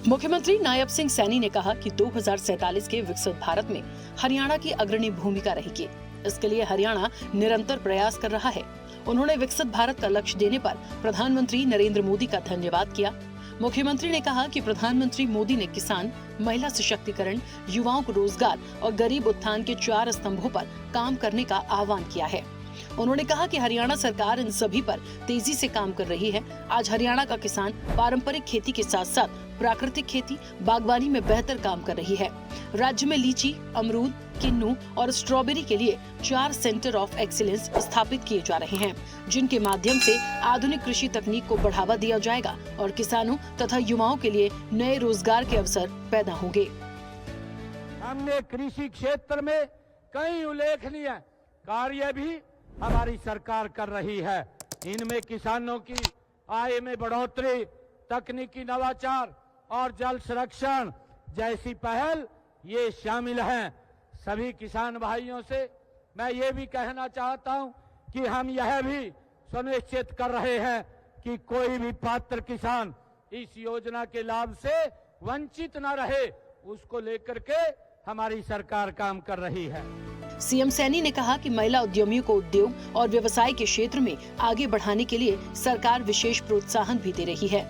मुख्यमंत्री नायब सिंह सैनी ने कहा कि 2047 के विकसित भारत में हरियाणा की अग्रणी भूमिका रहेगी। इसके लिए हरियाणा निरंतर प्रयास कर रहा है। उन्होंने विकसित भारत का लक्ष्य देने पर प्रधानमंत्री नरेंद्र मोदी का धन्यवाद किया। मुख्यमंत्री ने कहा कि प्रधानमंत्री मोदी ने किसान, महिला सशक्तिकरण, युवाओं को रोजगार और गरीब उत्थान के 4 स्तंभों पर काम करने का आह्वान किया है। उन्होंने कहा कि हरियाणा सरकार इन सभी पर तेजी से काम कर रही है। आज हरियाणा का किसान पारंपरिक खेती के साथ साथ प्राकृतिक खेती, बागवानी में बेहतर काम कर रही है। राज्य में लीची, अमरूद, किन्नू और स्ट्रॉबेरी के लिए 4 सेंटर ऑफ एक्सीलेंस स्थापित किए जा रहे हैं, जिनके माध्यम से आधुनिक कृषि तकनीक को बढ़ावा दिया जाएगा और किसानों तथा युवाओं के लिए नए रोजगार के अवसर पैदा होंगे। हमने कृषि क्षेत्र में कई उल्लेखनीय कार्य भी हमारी सरकार कर रही है। इनमें किसानों की आय में बढ़ोतरी, तकनीकी नवाचार और जल संरक्षण जैसी पहल ये शामिल हैं। सभी किसान भाइयों से मैं ये भी कहना चाहता हूं कि हम यह भी सुनिश्चित कर रहे हैं कि कोई भी पात्र किसान इस योजना के लाभ से वंचित न रहे, उसको लेकर के हमारी सरकार काम कर रही है। सीएम सैनी ने कहा कि महिला उद्यमियों को उद्योग और व्यवसाय के क्षेत्र में आगे बढ़ाने के लिए सरकार विशेष प्रोत्साहन भी दे रही है।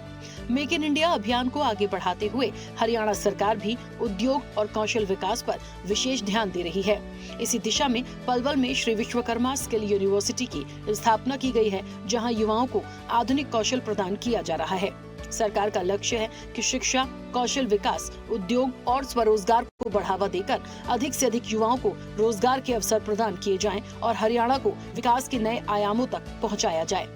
मेक इन इंडिया अभियान को आगे बढ़ाते हुए हरियाणा सरकार भी उद्योग और कौशल विकास पर विशेष ध्यान दे रही है। इसी दिशा में पलवल में श्री विश्वकर्मा स्किल यूनिवर्सिटी की स्थापना की गई है, जहां युवाओं को आधुनिक कौशल प्रदान किया जा रहा है। सरकार का लक्ष्य है कि शिक्षा, कौशल विकास, उद्योग और स्वरोजगार को बढ़ावा देकर अधिक से अधिक युवाओं को रोजगार के अवसर प्रदान किए जाएं और हरियाणा को विकास के नए आयामों तक पहुंचाया जाए।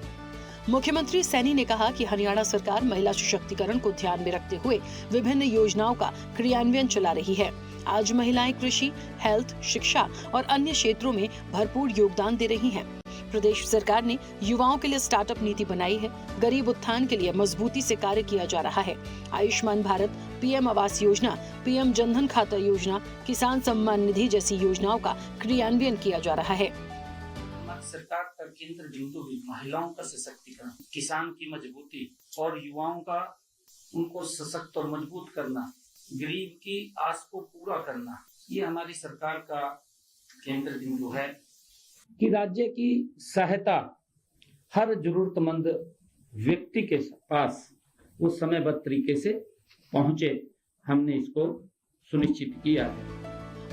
मुख्यमंत्री सैनी ने कहा कि हरियाणा सरकार महिला सशक्तिकरण को ध्यान में रखते हुए विभिन्न योजनाओं का क्रियान्वयन चला रही है। आज महिलाएं कृषि, हेल्थ, शिक्षा और अन्य क्षेत्रों में भरपूर योगदान दे रही हैं। प्रदेश सरकार ने युवाओं के लिए स्टार्टअप नीति बनाई है। गरीब उत्थान के लिए मजबूती से कार्य किया जा रहा है। आयुष्मान भारत, पीएम आवास योजना, पीएम जनधन खाता योजना, किसान सम्मान निधि जैसी योजनाओं का क्रियान्वयन किया जा रहा है। सरकार का केंद्र बिंदु भी महिलाओं का सशक्तिकरण, किसान की मजबूती और युवाओं का उनको सशक्त और मजबूत करना, गरीब की आस को पूरा करना, ये हमारी सरकार का केंद्र बिंदु है कि राज्य की सहायता हर जरूरतमंद व्यक्ति के पास वो समयबद्ध तरीके से पहुंचे। हमने इसको सुनिश्चित किया है।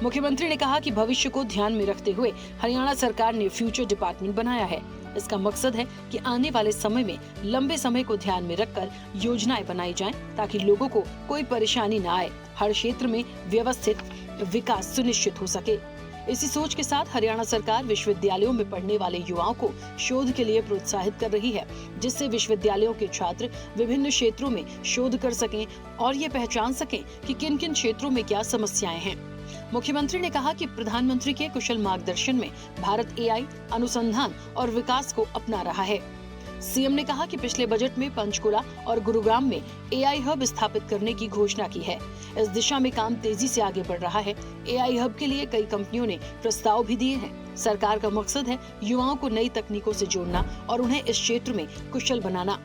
मुख्यमंत्री ने कहा कि भविष्य को ध्यान में रखते हुए हरियाणा सरकार ने फ्यूचर डिपार्टमेंट बनाया है। इसका मकसद है कि आने वाले समय में लंबे समय को ध्यान में रखकर योजनाएं बनाई जाएं, ताकि लोगों को कोई परेशानी न आए। हर क्षेत्र में व्यवस्थित विकास सुनिश्चित हो सके। इसी सोच के साथ हरियाणा सरकार विश्वविद्यालयों में पढ़ने वाले युवाओं को शोध के लिए प्रोत्साहित कर रही है, जिससे विश्वविद्यालयों के छात्र विभिन्न क्षेत्रों में शोध कर सकें और ये पहचान सकें कि किन किन क्षेत्रों में क्या समस्याएं हैं। मुख्यमंत्री ने कहा कि प्रधानमंत्री के कुशल मार्गदर्शन में भारत एआई, अनुसंधान और विकास को अपना रहा है। सीएम ने कहा कि पिछले बजट में पंचकुला और गुरुग्राम में एआई हब स्थापित करने की घोषणा की है। इस दिशा में काम तेजी से आगे बढ़ रहा है। एआई हब के लिए कई कंपनियों ने प्रस्ताव भी दिए हैं। सरकार का मकसद है युवाओं को नई तकनीकों से जोड़ना और उन्हें इस क्षेत्र में कुशल बनाना।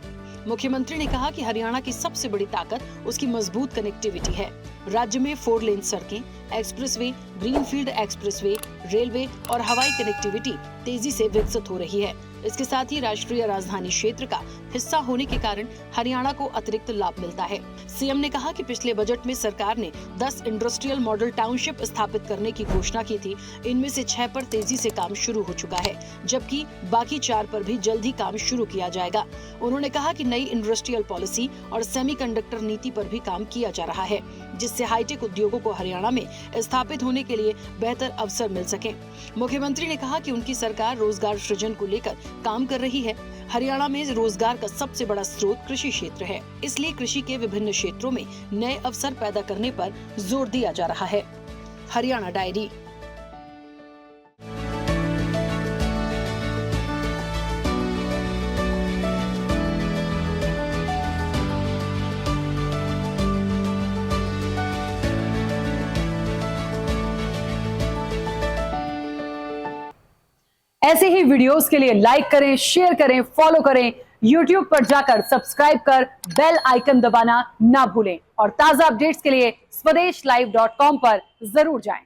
मुख्यमंत्री ने कहा कि हरियाणा की सबसे बड़ी ताकत उसकी मजबूत कनेक्टिविटी है। राज्य में 4 लेन सड़कें, एक्सप्रेसवे, ग्रीनफील्ड एक्सप्रेसवे, रेलवे और हवाई कनेक्टिविटी तेजी से विकसित हो रही है। इसके साथ ही राष्ट्रीय राजधानी क्षेत्र का हिस्सा होने के कारण हरियाणा को अतिरिक्त लाभ मिलता है। सीएम ने कहा कि पिछले बजट में सरकार ने 10 इंडस्ट्रियल मॉडल टाउनशिप स्थापित करने की घोषणा की थी। इनमें से 6 पर तेजी से काम शुरू हो चुका है, जबकि बाकी 4 पर भी जल्द ही काम शुरू किया जाएगा। उन्होंने कहा कि नई इंडस्ट्रियल पॉलिसी और सेमीकंडक्टर नीति पर भी काम किया जा रहा है, जिससे हाईटेक उद्योगों को हरियाणा में स्थापित होने के लिए बेहतर अवसर मिल सके। मुख्यमंत्री ने कहा कि उनकी सरकार रोजगार सृजन को लेकर काम कर रही है। हरियाणा में रोजगार का सबसे बड़ा स्रोत कृषि क्षेत्र है, इसलिए कृषि के विभिन्न क्षेत्रों में नए अवसर पैदा करने पर जोर दिया जा रहा है। हरियाणा डायरी। ऐसे ही वीडियोस के लिए लाइक करें, शेयर करें, फॉलो करें YouTube पर जाकर सब्सक्राइब कर बेल आइकन दबाना ना भूलें और ताजा अपडेट्स के लिए स्वदेशलाइव.com पर जरूर जाएं।